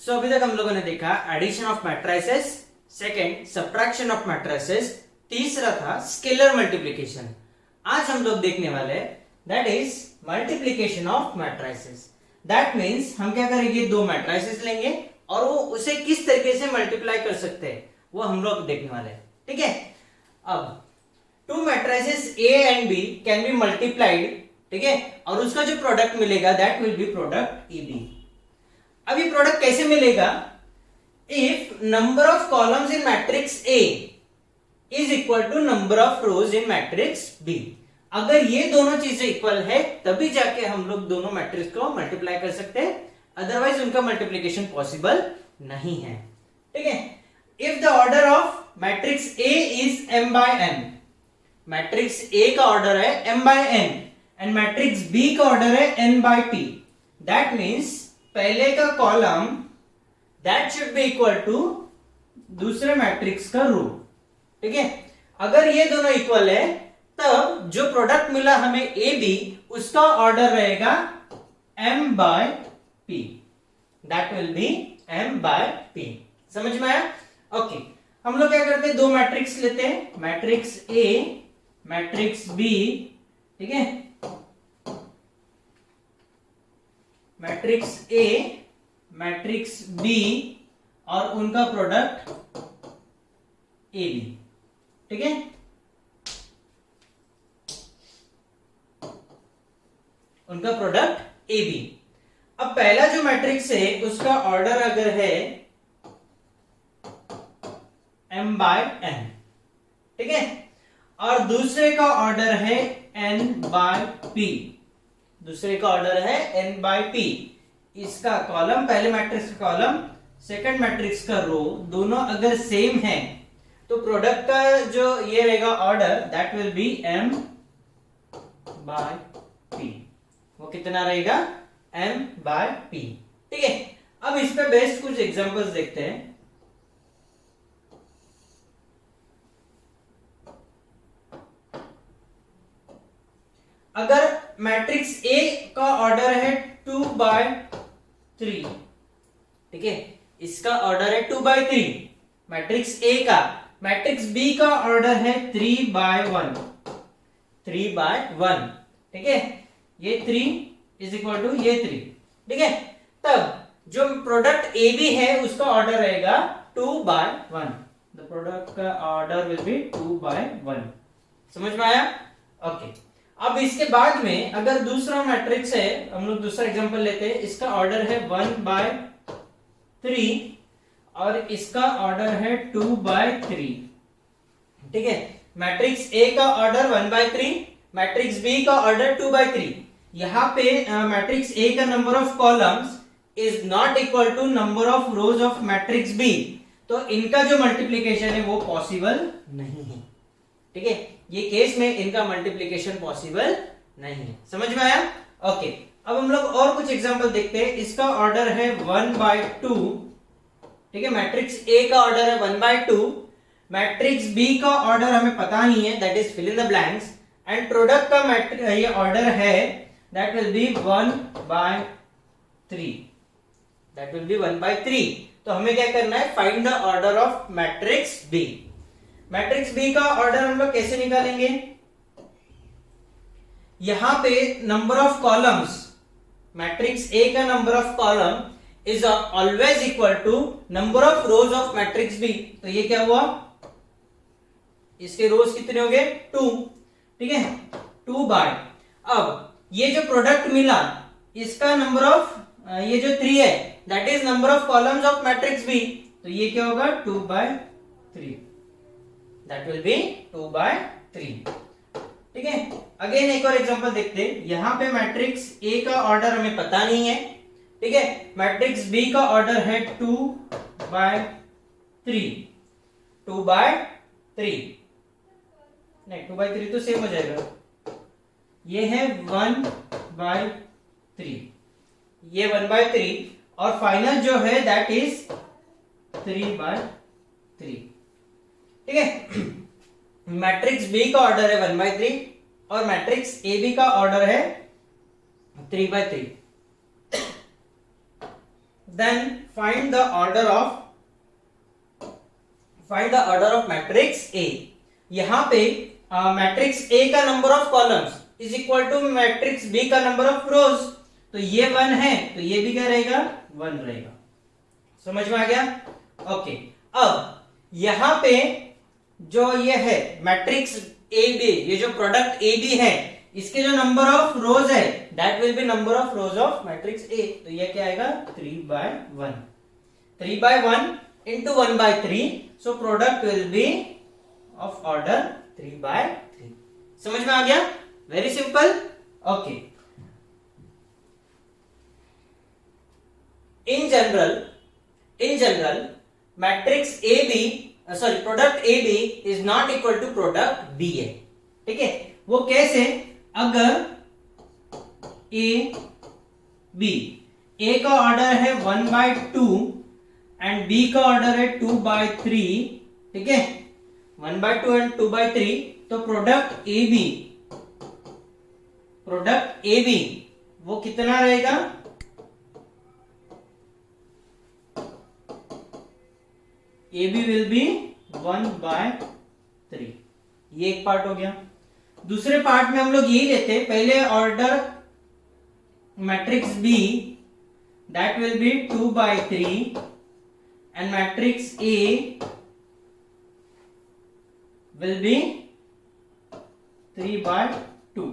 सो अभी तक हम लोगों ने देखा addition of matrices, second subtraction of matrices, तीसरा था स्केलर मल्टीप्लिकेशन। आज हम लोग देखने वाले that is multiplication of matrices. That means हम क्या करेंगे, दो मैट्रिसेस लेंगे और वो उसे किस तरीके से मल्टीप्लाई कर सकते हैं वो हम लोग देखने वाले हैं। ठीक है, अब two matrices A and B can be multiplied, ठीक है, और उसका जो प्रोडक्ट मिलेगा that will be product A B. अब ये प्रोडक्ट कैसे मिलेगा? If number of columns in matrix A is equal to number of rows in matrix B. अगर ये दोनों चीजें इक्वल है तभी जाके हम लोग दोनों मैट्रिक्स को मल्टीप्लाई कर सकते हैं, अदरवाइज उनका मल्टीप्लिकेशन पॉसिबल नहीं है। ठीक है, if the order of matrix A is m by n, matrix A का ऑर्डर है m by n and matrix B का ऑर्डर है n by p, that means पहले का column that should be equal to दूसरे matrix का row. ठीक है, अगर ये दोनों इक्वल है तब जो प्रोडक्ट मिला हमें ए बी उसका ऑर्डर रहेगा m by p, that will B m by p। समझ में आया? ओके, हम लोग क्या करते हैं, दो मैट्रिक्स लेते हैं, मैट्रिक्स ए मैट्रिक्स बी। ठीक है, मैट्रिक्स ए मैट्रिक्स बी और उनका प्रोडक्ट ए बी। ठीक है, उनका प्रोडक्ट ए बी। अब पहला जो मैट्रिक्स है उसका ऑर्डर अगर है m by n, ठीक है, और दूसरे का ऑर्डर है n by p, दूसरे का ऑर्डर है n by p। इसका कॉलम, पहले मैट्रिक्स का कॉलम सेकंड मैट्रिक्स का रो दोनों अगर सेम है तो प्रोडक्ट का जो ये रहेगा order that will B m by p। वो कितना रहेगा? m by p। ठीक है, अब इस पे बेस्ड कुछ एग्जांपल्स देखते हैं। अगर मैट्रिक्स ए का ऑर्डर है 2 by 3, ठीक है, इसका ऑर्डर है 2 by 3 मैट्रिक्स ए का, मैट्रिक्स बी का ऑर्डर है 3 by 1, 3 by 1। ठीक है, ये 3 इज इक्वल टू ये 3। ठीक है, तब जो प्रोडक्ट ए बी है उसका ऑर्डर रहेगा 2 by 1, द प्रोडक्ट का ऑर्डर विल बी 2 by 1। समझ में आया? ओके, अब इसके बाद में अगर दूसरा मैट्रिक्स है, हम लोग दूसरा एग्जांपल लेते हैं, इसका ऑर्डर है 1 by 3 और इसका ऑर्डर है 2 by 3। ठीक है, मैट्रिक्स ए का ऑर्डर 1 by 3, मैट्रिक्स बी का ऑर्डर 2 by 3। यहां पे मैट्रिक्स ए का number of columns is not equal to number of rows of matrix B, तो इनका जो मल्टीप्लीकेशन है वो पॉसिबल नहीं है। ठीक है, ये केस में इनका मल्टीप्लिकेशन पॉसिबल नहीं है। समझ में आया? ओके, अब हम लोग और कुछ एग्जांपल देखते हैं। इसका ऑर्डर है 1 by 2, ठीक है, मैट्रिक्स ए का ऑर्डर है 1 by 2, मैट्रिक्स बी का ऑर्डर हमें पता नहीं है, that is fill in the blanks, and product का ये ऑर्डर है that will be 1 by 3, that will be 1 by 3। तो हमें क्या करना है, find the order of matrix B. Matrix B का ऑर्डर हम लोग कैसे निकालेंगे? यहां पे number of columns, matrix A का number of column is always equal to number of rows of matrix B. तो ये क्या हुआ, इसके रोज कितने हो गए? 2। ठीक है, 2 by, अब ये जो प्रोडक्ट मिला इसका नंबर ऑफ ये जो 3 है that is number of columns of matrix B, तो ये क्या होगा 2 by 3, that will be 2 by 3। ठीक है, अगेन एक और एग्जांपल देखते हैं। यहां पे मैट्रिक्स ए का ऑर्डर हमें पता नहीं है, ठीक है, मैट्रिक्स बी का ऑर्डर है 2 by 3, 2 by 3 नहीं, 2 by 3 तो सेम हो जाएगा, ये है 1 by 3, ये 1 by 3 और फाइनल जो है दैट इज 3 by 3। ठीक है, मैट्रिक्स बी का ऑर्डर है 1 by 3 और मैट्रिक्स ए बी का ऑर्डर है 3 by 3। Then find the order of matrix A. यहां पे मैट्रिक्स ए का number of columns is equal to matrix B का नंबर ऑफ रोज। तो ये 1 है तो ये भी क्या रहेगा, 1 रहेगा। समझ में आ गया? ओके, अब यहां पे जो ये है मैट्रिक्स ए बी, ये जो प्रोडक्ट ए बी है, इसके जो नंबर ऑफ रोज है that will B number of rows of matrix ए। तो ये क्या आएगा, 3/1। 3/1 into 1/3, so product will be of order 3/3। समझ में आ गया? Very simple. Okay, in general matrix A B product A B is not equal to product B A. ठीक है, वो कैसे? अगर ए बी, ए का ऑर्डर है 1/2 एंड बी का ऑर्डर है 2/3, ठीक है, 1/2 एंड 2/3, तो प्रोडक्ट ए बी वो कितना रहेगा, ए बी विल बी 1/3। ये एक पार्ट हो गया। दूसरे पार्ट में हम लोग यही लेते हैं, पहले order matrix B that will be 2/3 and matrix A will be 3/2।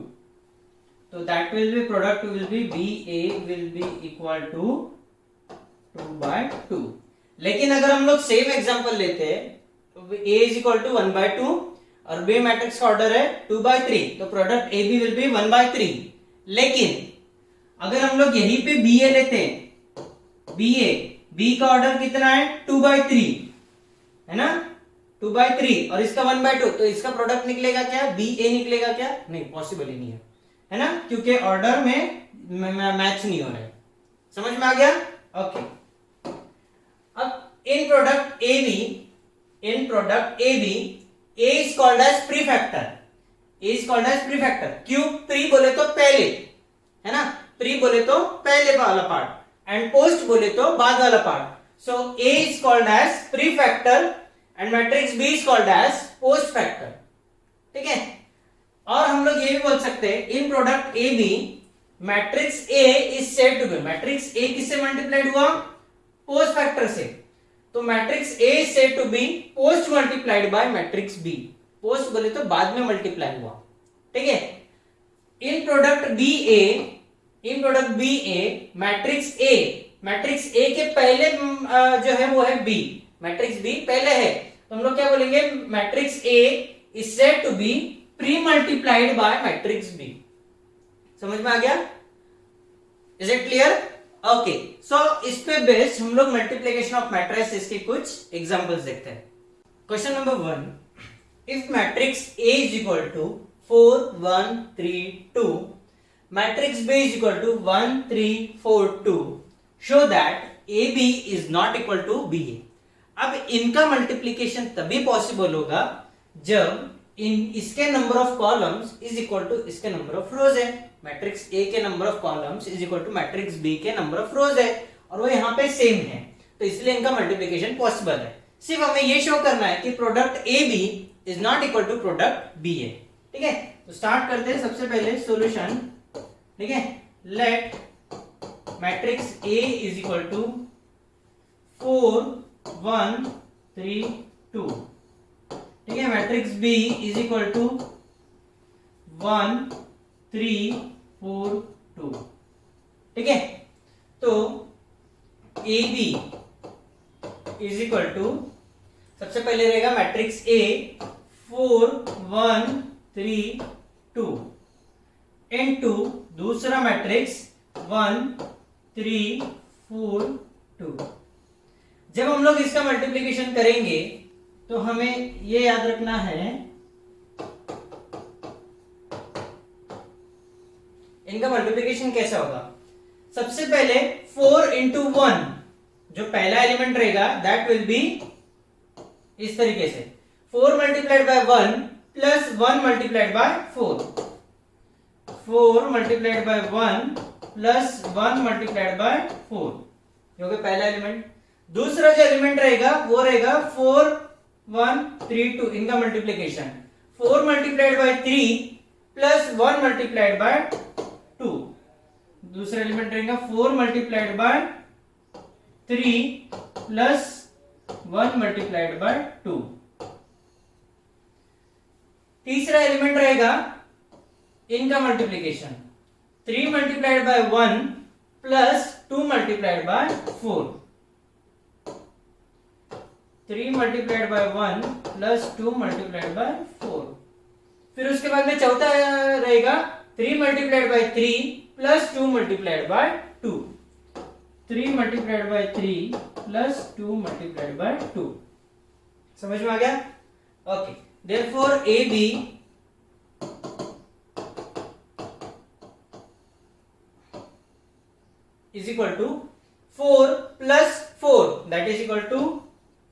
तो that will be product will be B A will be equal to 2/2। लेकिन अगर हम लोग सेम एग्जांपल लेते हैं तो ए इज इक्वल टू 1/2 और बी मैट्रिक्स का ऑर्डर है 2/3, तो product A B will be 1/3। लेकिन अगर हम लोग यहीं पे बी ए लेते हैं, बी का ऑर्डर कितना है, 2/3 है ना, 2/3 और इसका 1/2, तो इसका प्रोडक्ट निकलेगा क्या, बी ए निकलेगा क्या? नहीं, पॉसिबल ही नहीं है ना, क्योंकि ऑर्डर में मैच नहीं हो रहा है। समझ में आ गया? ओके, अब in product A B A is called as prefactor. क्यों? प्री बोले तो पहले, है ना, प्री बोले तो पहले वाला पार्ट एंड पोस्ट बोले तो बाद वाला part. So A is called as prefactor and matrix B is called as post factor. ठीक है, और हम लोग ये भी बोल सकते हैं in product A B matrix A is said to be, matrix A किससे मल्टीप्लाइड हुआ, पोस्ट फैक्टर से, तो matrix A is said to be post multiplied by matrix B. Post बोले तो बाद में मल्टीप्लाई हुआ। ठीक है, in product B A matrix A के पहले जो है वो है बी, मैट्रिक्स बी पहले है, तो हम लोग क्या बोलेंगे, matrix A is said to be pre multiplied by matrix B. समझ में आ गया? Is it clear? Okay, so इस पे बेस्ड हम लोग मल्टीप्लिकेशन ऑफ मैट्रिसेस के कुछ एग्जांपल्स देखते हैं। Question number 1, if matrix A is equal to 4 1 3 2, matrix B is equal to 1 3 4 2, show that A B is not equal to B A. अब इनका मल्टीप्लिकेशन तभी पॉसिबल होगा जब इसके number of columns is equal to इसके number of rows है। Matrix A के number of columns is equal to matrix B के नंबर ऑफ रोज है और वो यहाँ पे सेम है, तो इसलिए इनका मल्टीप्लिकेशन पॉसिबल है। सिर्फ हमें ये शो करना है कि product A B is not equal to product B A. ठीक है, तो स्टार्ट करते हैं सबसे पहले सॉल्यूशन। ठीक है, let matrix A is equal to 4 1 3 2। ठीक है, matrix B is equal to 1 3 4 2। ठीक है, तो A B is equal to सबसे पहले रहेगा मैट्रिक्स ए 4 1 3 2 इनटू दूसरा मैट्रिक्स 1 3 4 2। जब हम लोग इसका मल्टीप्लिकेशन करेंगे तो हमें ये याद रखना है इनका मल्टीप्लिकेशन कैसा होगा। सबसे पहले 4 इंटू 1, जो पहला एलिमेंट रहेगा दैट विल बी इस तरीके से 4 multiplied by 1 plus 1 multiplied by 4, 4 multiplied by 1 plus 1 multiplied by 4 ये हो गया पहला एलिमेंट। दूसरा जो एलिमेंट रहेगा वो रहेगा 4 1 3 2, इनका multiplication 4 multiplied by 3 plus 1 multiplied by 2। दूसरा एलिमेंट रहेगा 4 multiplied by 3 plus 1 multiplied by 2। तीसरा एलिमेंट रहेगा इनका multiplication 3 multiplied by 1 plus 2 multiplied by 4। 3 multiplied by 1 plus 2 multiplied by 4। फिर उसके बाद में चौथा रहेगा 3 multiplied by 3 plus 2 multiplied by 2। 3 multiplied by 3 plus 2 multiplied by 2। समझ में आ गया? Okay, therefore AB is equal to 4 plus 4 that is equal to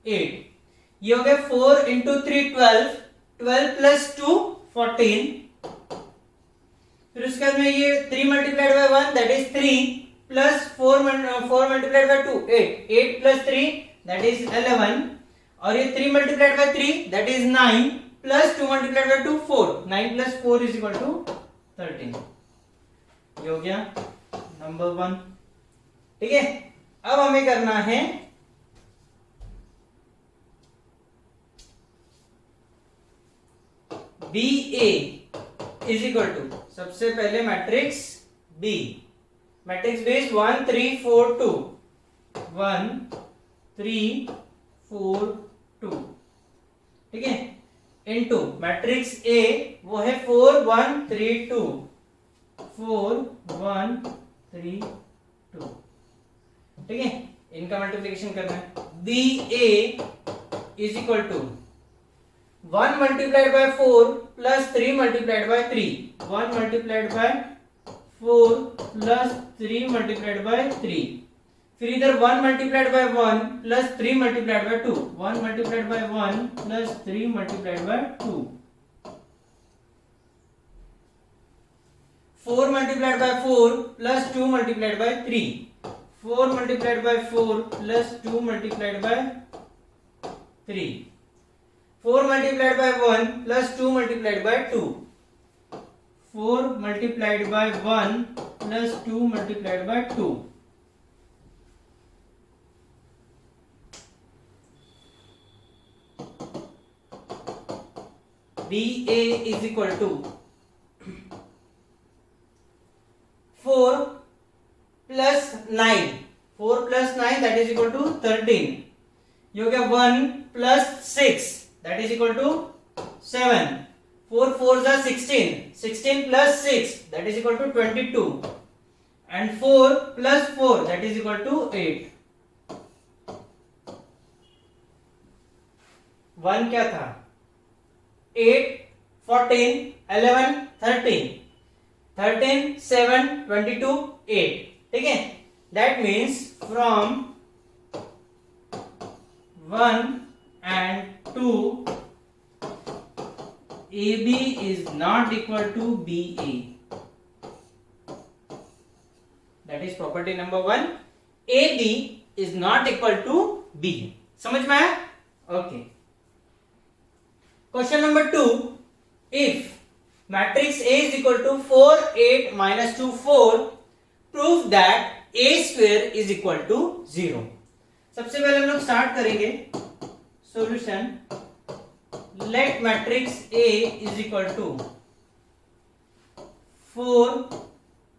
8। ये हो गया 4 into 3 12, 12 plus 2 14। फिर उसके बाद में ये 3 multiplied by 1 that is 3 plus 4 multiplied by 2 8, 8 plus 3 that is 11, और ये 3 multiplied by 3 that is 9 plus 2 multiplied by 2 4, 9 plus 4 is equal to 13। ये हो गया नंबर 1। ठीक है, अब हमें करना है B A is equal to, सबसे पहले matrix B, matrix B is 1 3 4 2, 1 3 4 2। ठीक है, इनटू मैट्रिक्स ए वो है 4 1 3 2, 4 1 3 2। ठीक है, इनका मल्टीप्लिकेशन करना है। B A is equal to 1 multiplied by 4 plus 3 multiplied by 3, 1 multiplied by 4 plus 3 multiplied by 3। फिर इधर 1 multiplied by 1 plus 3 multiplied by 2, 1 multiplied by 1 plus 3 multiplied by 2। 4 multiplied by 4 plus 2 multiplied by 3, 4 multiplied by 4 plus 2 multiplied by 3, 4 multiplied by 1 plus 2 multiplied by 2, 4 multiplied by 1 plus 2 multiplied by 2। BA is equal to 4 plus 9, 4 plus 9 that is equal to 13। ये हो गया 1 plus 6 that is equal to 7, 4 4 जा 16, 16 plus 6 that is equal to 22, and 4 plus 4 that is equal to 8। 1 क्या था? 8 14 11 13, 13 7 22 8। ठीक है, that means from 1 and 2 AB is not equal to BA। that is property number 1, AB is not equal to B। समझ में आया? Okay, question number 2, if matrix A is equal to 4 8 minus 2 4, prove that A square is equal to 0। सबसे पहले हम लोग start करेंगे solution. Let matrix A is equal to 4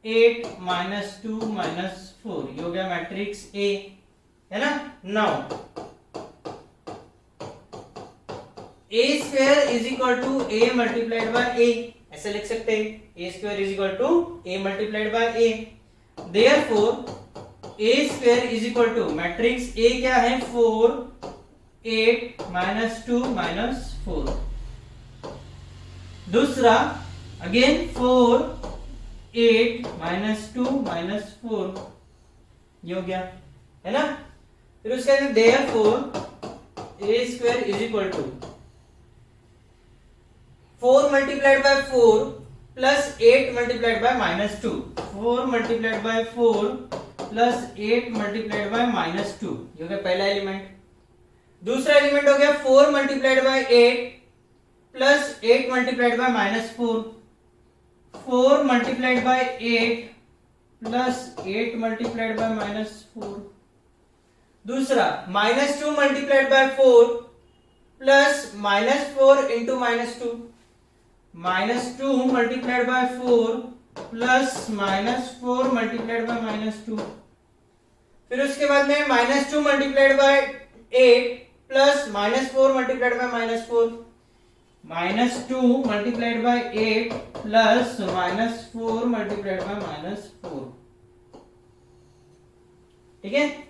8 minus 2 minus 4, ये हो गया मैट्रिक्स A, है ना। Now A square is equal to A multiplied by A, ऐसे लिख सकते हैं A square is equal to A multiplied by A। Therefore A square is equal to matrix A क्या है? 4 8 minus 2 minus 4। दूसरा again 4 8 minus 2 minus 4, ये हो गया, है ना। फिर उसके बाद therefore A square is equal to 4 multiplied by 4 plus 8 multiplied by minus 2, 4 multiplied by 4 plus 8 multiplied by -2, ये हो गया पहला एलिमेंट। दूसरा एलिमेंट हो गया 4 multiplied bye 8 plus 8 multiplied by -4, 4 multiplied bye 8 plus 8 multiplied by -4। दूसरा -2 multiplied by 4 plus -4 into -2, -2 multiplied by 4 plus -4 multiplied by -2। फिर उसके बाद में -2 multiplied bye 8 plus -4 multiplied by -4, -2 multiplied bye 8 plus -4 multiplied by -4। ठीक है,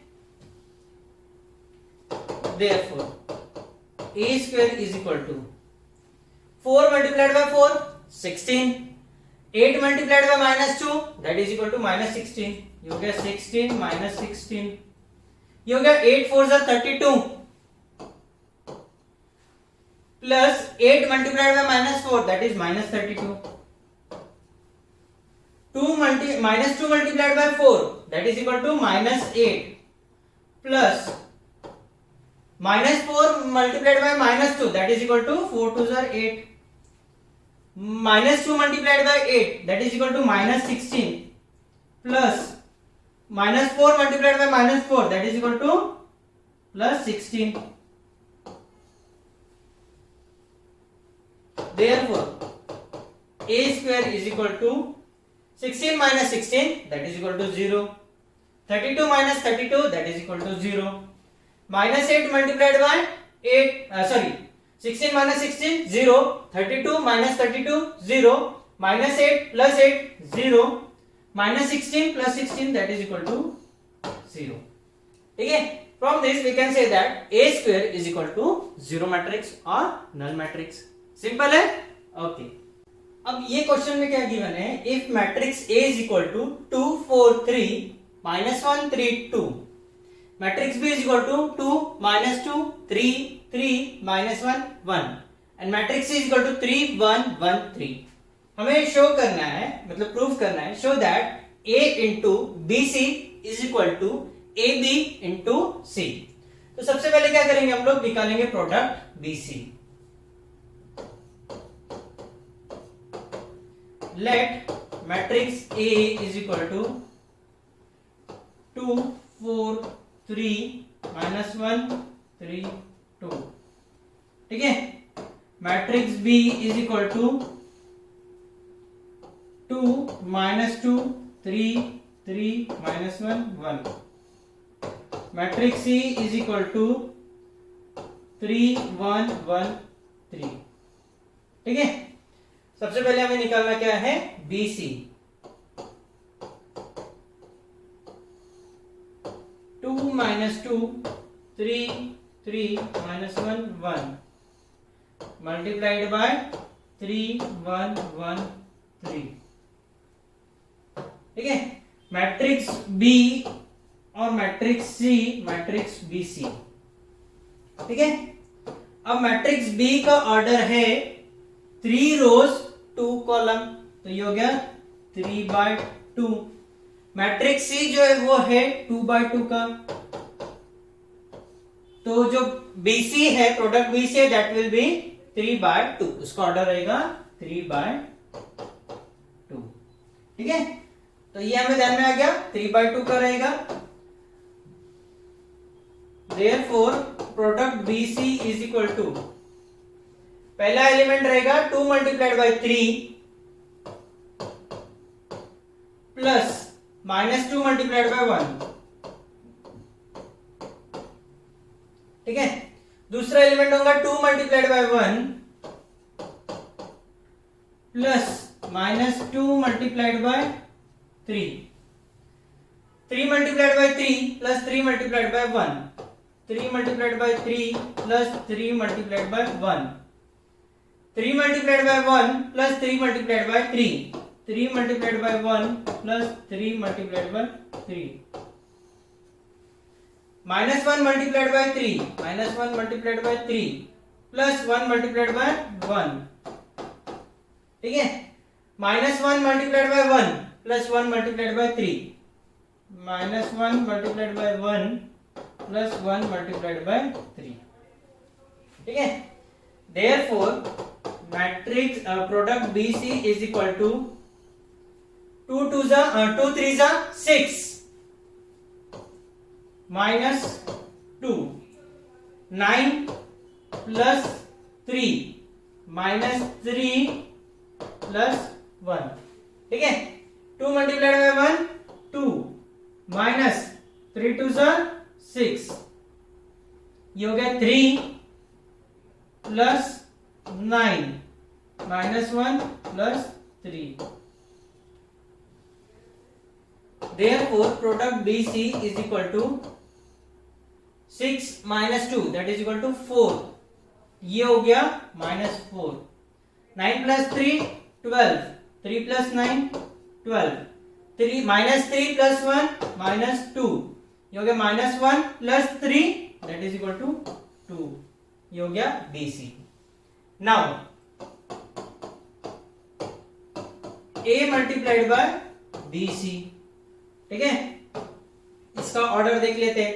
therefore a square is equal to 4 multiplied by 4 16, 8 multiplied by -2 that is equal to -16, ये हो गया 16 minus 16, ये हो गया 8 4 32 plus 8 multiplied by -4 that is -32, -2 multiplied by 4 that is equal to -8 plus -4 multiplied by -2 that is equal to 4 2s are 8, -2 multiplied by 8 that is equal to -16 plus -4 multiplied by -4 that is equal to plus 16. Therefore a square is equal to 16 minus 16 that is equal to 0, 32 minus 32 that is equal to 0, -8 multiplied by 16 minus 16 0, 32 minus 32 0, -8 plus 8 0, -16 plus 16 that is equal to 0. ठीक है, from this we can say that a square is equal to 0 matrix or null matrix. Simple है, okay. अब ये question में क्या given है, if matrix A is equal to 2 4 3 -1 3 2, matrix B is equal to 2 -2 3 3 -1 1 and matrix C is equal to 3 1 1 3। हमें show करना है, मतलब प्रूफ करना है, show that A into BC is equal to AB into C। तो सबसे पहले क्या करेंगे, हम लोग निकालेंगे product BC। Let matrix A is equal to 2 4 3 -1 3 2। ठीक है, matrix B is equal to 2 -2 3 3 -1 1। Matrix C is equal to 3 1 1 3। ठीक है, सबसे पहले हमें निकालना क्या है, BC। 2 -2 3 3 -1 1 multiplied by 3 1 1 3। ठीक है, मैट्रिक्स B और मैट्रिक्स C, मैट्रिक्स BC। ठीक है, अब मैट्रिक्स B का ऑर्डर है 3 रोज 2 कॉलम, तो ये हो गया 3/2। मैट्रिक्स C जो है वो है 2/2 का, तो जो BC है, प्रोडक्ट BC है, दैट विल बी 3/2, उसका ऑर्डर रहेगा 3/2। ठीक है, तो ये हमें ध्यान में आ गया, 3/2 का रहेगा। Therefore product BC is equal to, पहला एलिमेंट रहेगा 2 multiplied by 3 plus -2 multiplied by 1। ठीक है, दूसरा एलिमेंट होगा 2 multiplied by 1 plus -2 multiplied by 3, 3 multiplied by 3 plus 3 multiplied by 1, 3 multiplied by 3 plus 3 multiplied by 1, 3 multiplied by 1 plus 3 multiplied by 3, 3 multiplied by 1 plus 3 multiplied by 3, -1 multiplied by 3, -1 multiplied by 3 plus 1 multiplied by 1। ठीक है, -1 multiplied by 1 plus 1 multiplied by 3, -1 multiplied by 1 plus 1 multiplied by 3। ठीक है, therefore matrix product BC is equal to 2 3 जा 6 minus 2 9 plus 3 minus 3 plus 1। ठीक है, 2 multiplied by 1 2 minus 3 2 जा 6, ये हो गया 3 plus 9 minus 1 plus 3। Therefore, product BC is equal to 6 minus 2 that is equal to 4, ये हो गया -4। 9 plus 3 12, 3 plus 9 12, 3 minus 3 plus 1 minus 2, ये हो गया -1 plus 3 that is equal to 2, ये हो गया BC। Now A multiplied by BC। ठीक है, इसका ऑर्डर देख लेते हैं।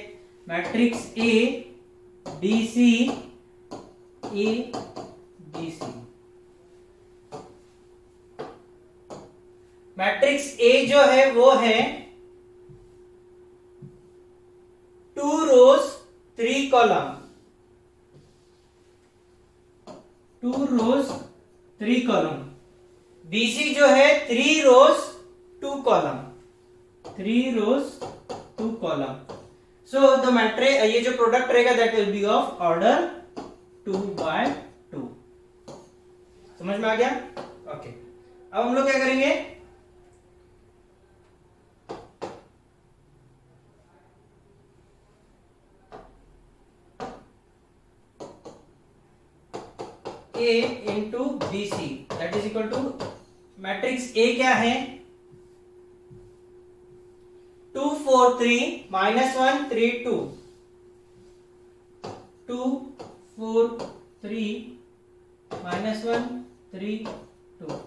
Matrix A B C A B C। Matrix A जो है वो है 2 rows 3 column, 2 rows 3 column। BC जो है 3 rows 2 column, 3 rows 2 column। So the matrix, ये जो प्रोडक्ट रहेगा that will be of order 2 by 2। समझ में आ गया? ओके, अब हम लोग क्या करेंगे, A into BC that is equal to matrix A क्या है 2 4 3 -1 3 2, 2 4 3 -1 3 2।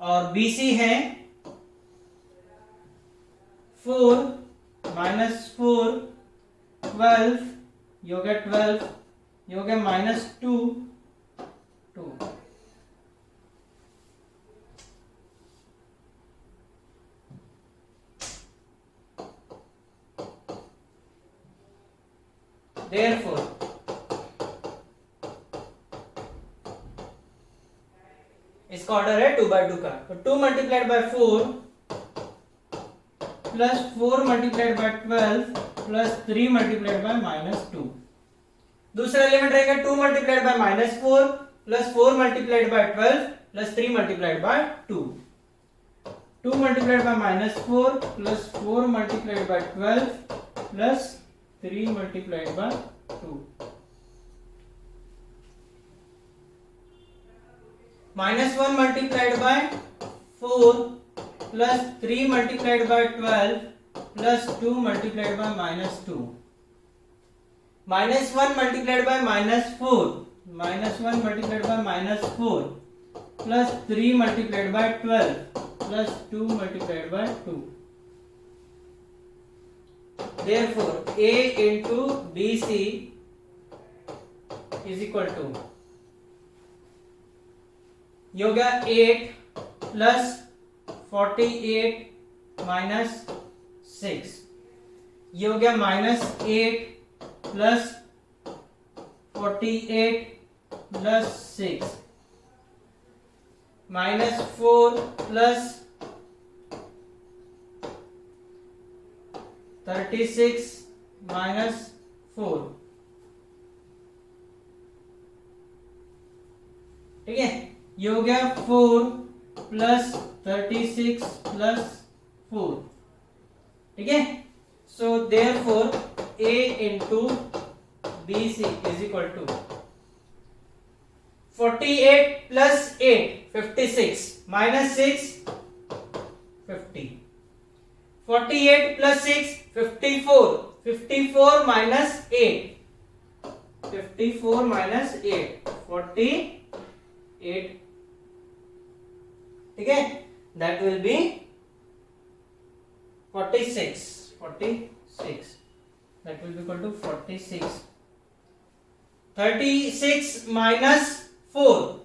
और BC है 4 -4 12, ये हो गया 12, ये हो गया -2 2। Therefore, इसका ऑर्डर है 2 by 2 का, तो 2 multiplied by 4 plus 4 multiplied bye 12 plus 3 multiplied by -2। दूसरा एलिमेंट रहेगा 2 multiplied by -4 plus 4 multiplied bye 12 plus 3 multiplied by 2। 2 multiplied by -4 plus 4 multiplied bye 12 plus 3 multiplied by 2। -1 multiplied by 4 plus 3 multiplied by 12 plus 2 multiplied by -2। -1 multiplied by -4, -1 multiplied by -4 plus 3 multiplied by 12 plus 2 multiplied by 2। Therefore, A into BC is equal to, ये हो गया 8 plus 48 minus 6, ये हो गया -8 plus 48 plus 6, -4 plus 36 -4। ठीक है, ये हो गया 4 प्लस 36 प्लस 4। ठीक है, so therefore A into BC is equal to 48 plus 8 56 minus 6 50। 48 plus 6 54, 54 minus 8, 54 minus 8 48। ठीक है, that will be 46 that will be equal to 46. 36 minus 4,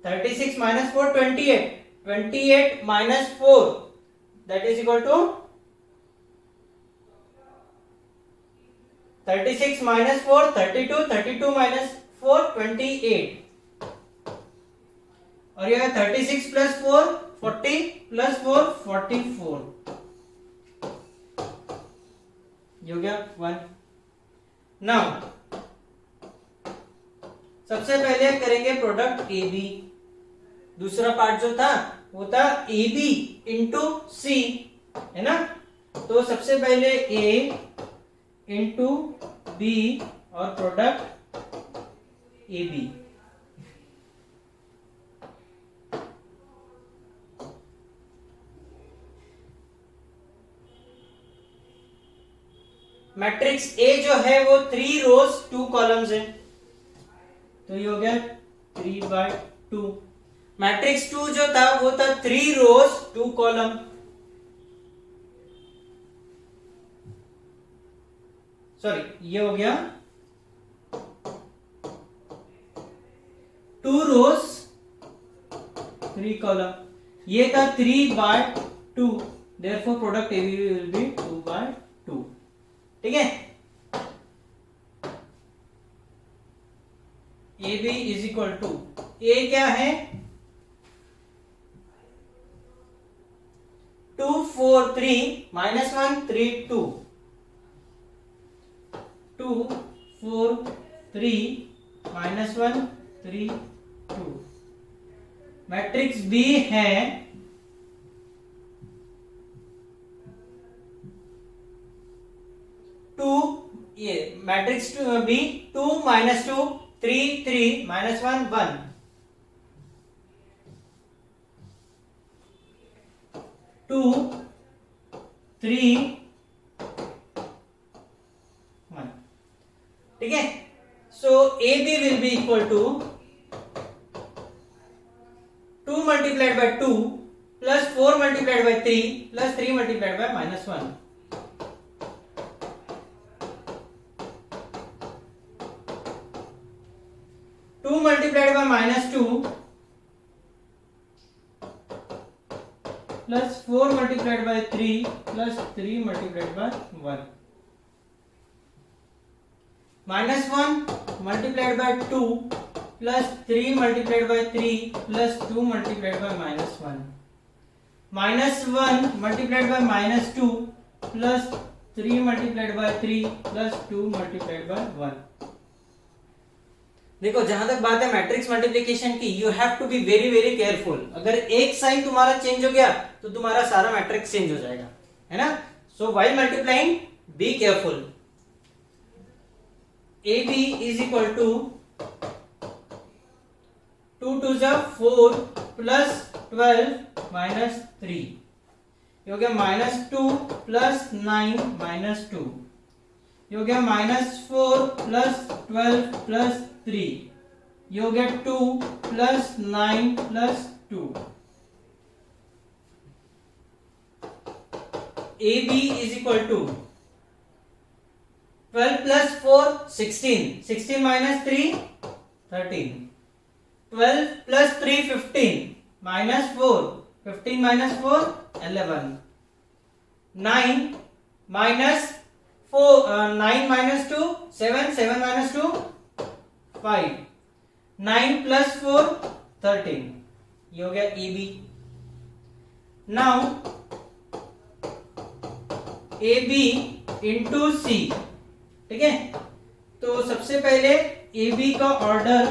36 minus 4, 28. 28 minus 4, that is equal to 36 minus 4, 32. 32 minus 4, 28. और यह 36 plus 4, 40 plus 4, 44. ये हो गया 1. Now सबसे पहले करेंगे प्रोडक्ट ए बी. दूसरा पार्ट जो था वो था ए बी इंटू सी, है ना. तो सबसे पहले ए इंटू बी और product A B. Matrix A जो है वो 3 रोज 2 कॉलम्स है, तो ये हो गया 3/2. मैट्रिक्स 2 जो था वो था 3 रोज 2 कॉलम. सॉरी, ये हो गया 2 रोज 3 कॉलम. ये था 3/2. Therefore product A B will be 2/2. ठीक है. A B is equal to, A क्या है 2 4 3 minus 1 3 2. 2 4 3 minus 1 3 2. मैट्रिक्स बी है 2, ये मैट्रिक्स बी 2 minus 2 3 3 minus 1 1. 2 3 1. ठीक है. So A B will be equal to 2 multiplied by 2 plus 4 multiplied by 3 plus 3 multiplied by -1. 2 multiplied by -2 plus 4 multiplied by 3 plus 3 multiplied by 1. -1 multiplied by 2 plus 3 multiplied by 3 plus 2 multiplied by -1. -1 multiplied by -2 plus 3 multiplied by 3 plus 2 multiplied by 1. देखो, जहां तक बात है matrix multiplication की, you have to be very very careful. अगर एक sign तुम्हारा change हो गया तो तुम्हारा सारा मैट्रिक्स चेंज हो जाएगा, है ना. So while multiplying be careful. A B is equal to 2 2 4 plus 12 minus 3. ये हो गया -2 प्लस 9 माइनस 2. ये हो गया -4 प्लस 12 प्लस 3. ये हो गया 2 plus 9 plus 2. A B is equal to 12 plus 4 16. 16 minus 3 13. 12 plus 3 15 minus 4 15 minus 4 11. 9 minus 9 minus 2 7. 7 minus 2 5. 9 plus 4 13. ये हो गया A B. Now A B into C. ठीक है. तो सबसे पहले ए बी का ऑर्डर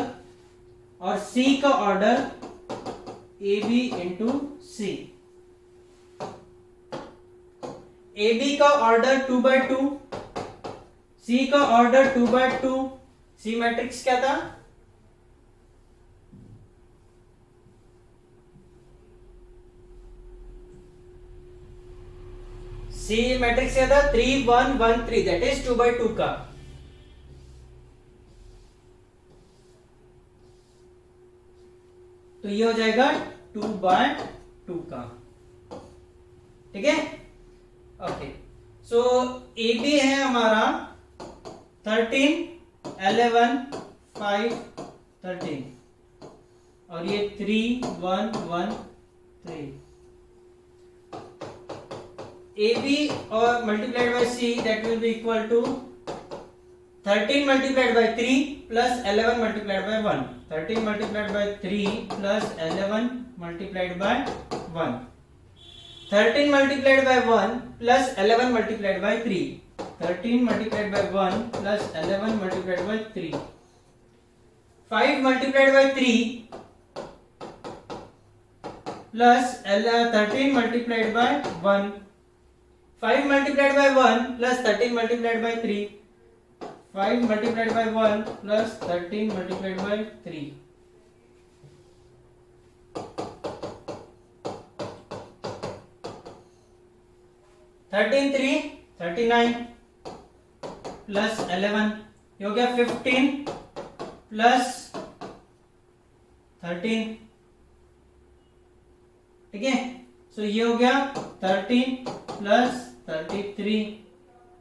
और सी का order A B into C. A B का ऑर्डर 2/2, सी का ऑर्डर 2/2. सी मैट्रिक्स क्या था? सी मैट्रिक्स क्या था? 3 1 1 3. दैट इज 2/2 का. तो ये हो जाएगा 2/2 का. ठीक है. ओके, सो ए बी है हमारा 13, 11, 5, 13 और ये 3, 1, 1, 3। ए बी और multiplied by C that will be equal to 13 multiplied by 3 plus 11 multiplied by 1. 13 multiplied by 3 plus 11 multiplied by 1. 13 multiplied by 1 plus 11 multiplied by 3. 13 multiplied by 1 plus 11 multiplied by 3. 5 multiplied by 3 plus 13 multiplied by 1. 5 multiplied by 1 plus 13 multiplied by 3. 5 multiplied by 1 plus 13 multiplied by 3. 13 3 39 plus 11 ये हो गया 15 plus 13, ठीक है। सो ये हो गया 13 plus 33,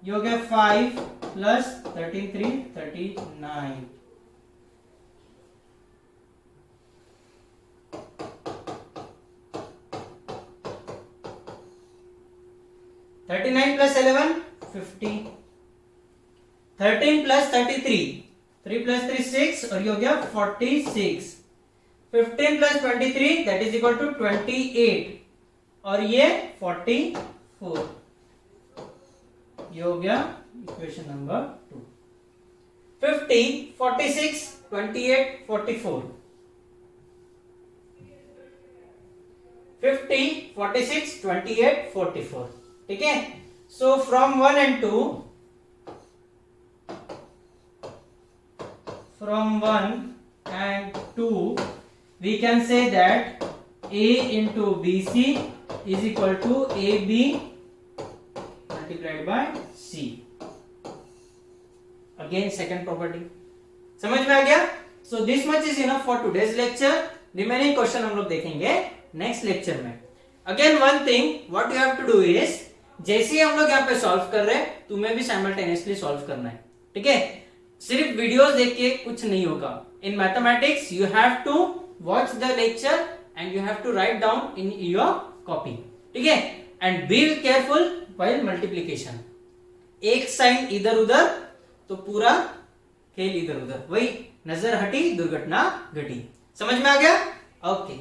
ये हो गया 5 plus 33, 39। Thirty nine plus 11 50, 13 plus 33, 3 plus 3 6 और ये हो गया 46। 15 plus 23 that is equal to 28 और ये 44। ये हो गया इक्वेशन नंबर 2। 50, 46, 28, 44। 50, 46, 28, 44, ठीक है। So from 1 and 2, from 1 and 2 we can say that A into BC is equal to AB multiplied by C। Again second property समझ में आ गया। So this much is enough for today's lecture. Remaining question हम लोग देखेंगे next lecture में। Again one thing what you have to do is, जैसे ही हम लोग यहाँ पे सॉल्व कर रहे हैं तुम्हें भी साइमल्टेनियसली सॉल्व करना है, ठीक है। सिर्फ वीडियोस देख के कुछ नहीं होगा। In mathematics you have to watch the lecture and you have to write down in your copy, ठीक है। And be careful while multiplication. एक साइन इधर उधर तो पूरा खेल इधर उधर, वही नजर हटी दुर्घटना घटी। समझ में आ गया? ओके।